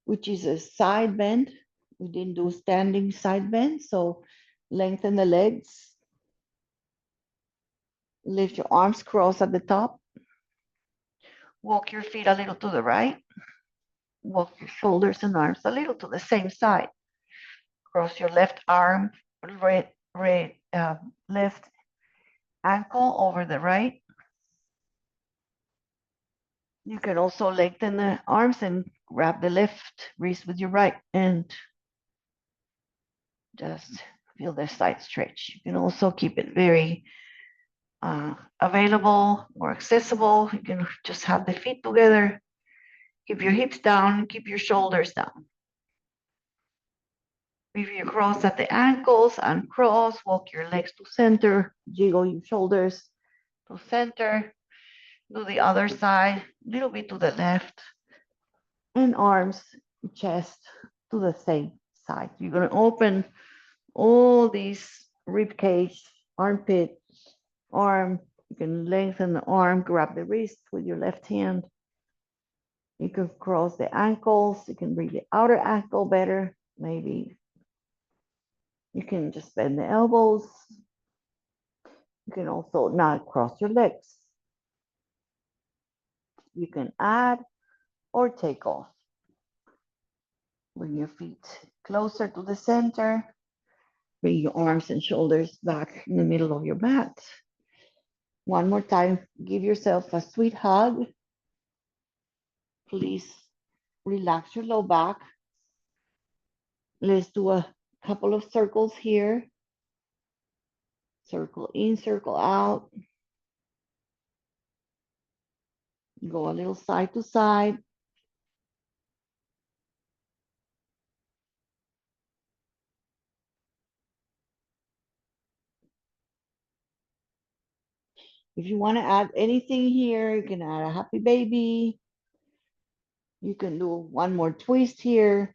which is a side bend. We didn't do standing side bend, so lengthen the legs. Lift your arms, cross at the top. Walk your feet a little to the right. Walk your shoulders and arms a little to the same side. Cross your left arm, left ankle over the right. You can also lengthen the arms and grab the left wrist with your right and just feel the side stretch. You can also keep it very available or accessible. You can just have the feet together, keep your hips down, keep your shoulders down. If you cross at the ankles, uncross, walk your legs to center, jiggle your shoulders to center. Do the other side, a little bit to the left, and arms, chest to the same side. You're going to open all these rib cage, armpit, arm. You can lengthen the arm, grab the wrist with your left hand. You can cross the ankles. You can bring the outer ankle better. Maybe you can just bend the elbows. You can also not cross your legs. You can add or take off. Bring your feet closer to the center. Bring your arms and shoulders back in the middle of your mat. One more time, give yourself a sweet hug. Please relax your low back. Let's do a couple of circles here. Circle in, circle out. Go a little side to side. If you want to add anything here, you can add a happy baby. You can do one more twist here.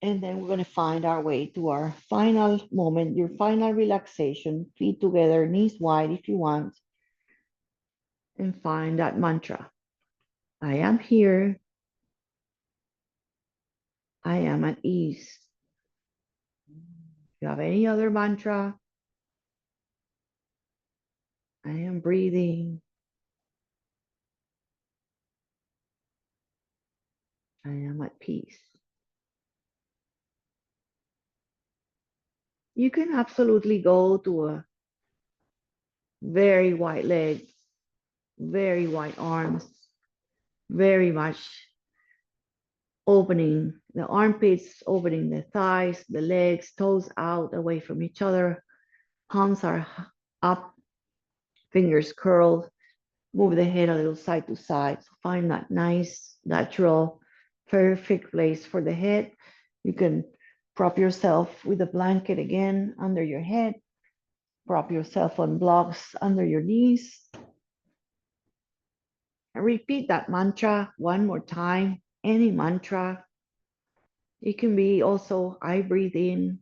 And then we're going to find our way to our final moment, your final relaxation. Feet together, knees wide if you want. And find that mantra. I am here. I am at ease. If you have any other mantra, I am breathing. I am at peace. You can absolutely go to a very wide leg, very wide arms, very much opening the armpits, opening the thighs, the legs, toes out away from each other. Palms are up, fingers curled. Move the head a little side to side. So find that nice, natural, perfect place for the head. You can prop yourself with a blanket again under your head. Prop yourself on blocks under your knees. And repeat that mantra one more time. Any mantra. It can be also I breathe in,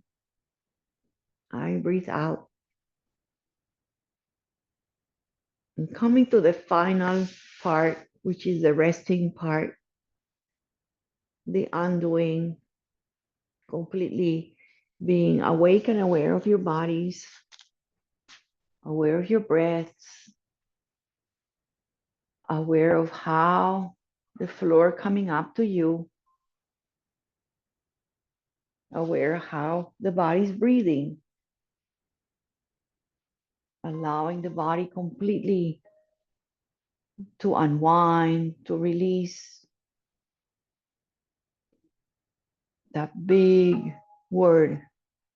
I breathe out. And coming to the final part, which is the resting part, the undoing, completely being awake and aware of your bodies, aware of your breaths, aware of how the floor coming up to you, aware how the body's breathing, allowing the body completely to unwind, to release. That big word,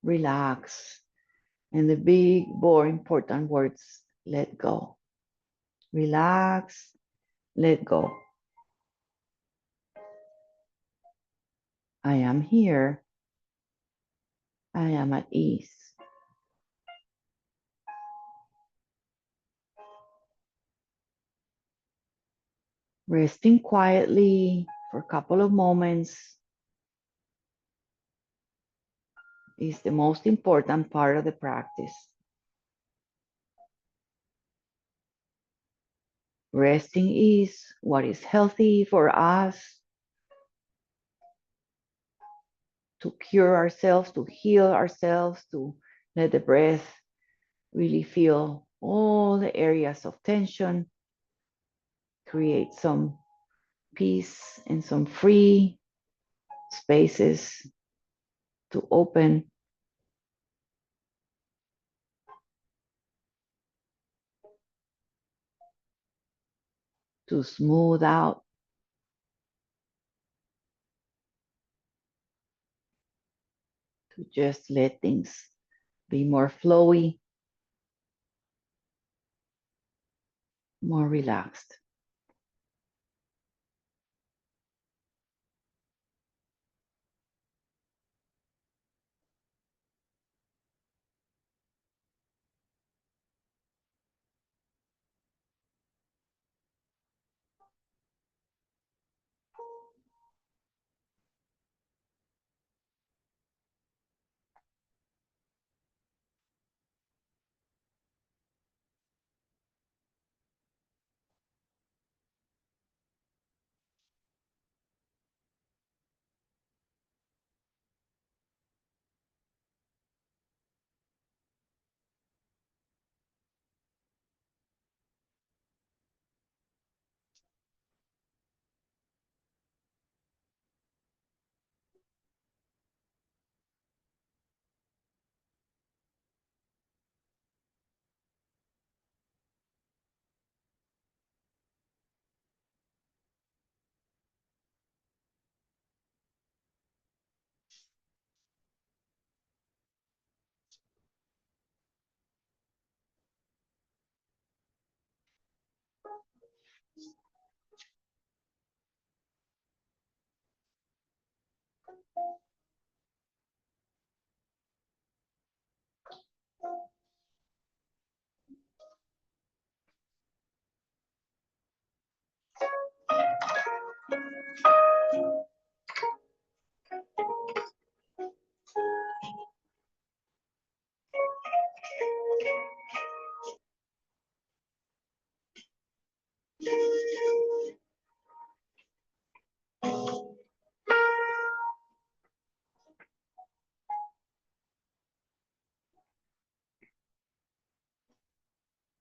relax, and the big, more important words, let go. Relax, let go. I am here. I am at ease. Resting quietly for a couple of moments is the most important part of the practice. Resting is what is healthy for us to cure ourselves, to heal ourselves, to let the breath really feel all the areas of tension, create some peace and some free spaces to open, to smooth out, to just let things be more flowy, more relaxed.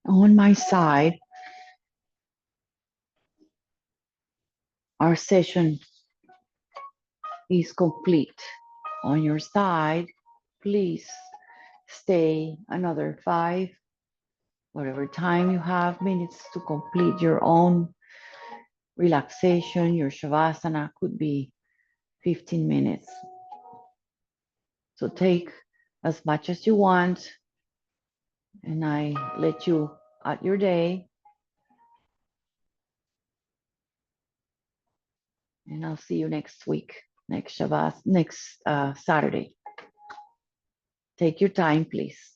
On my side, our session is complete. On your side, please stay another 5, whatever time you have, minutes to complete your own relaxation. Your shavasana could be 15 minutes. So take as much as you want, and I let you out your day. And I'll see you next week, next Saturday. Take your time, please.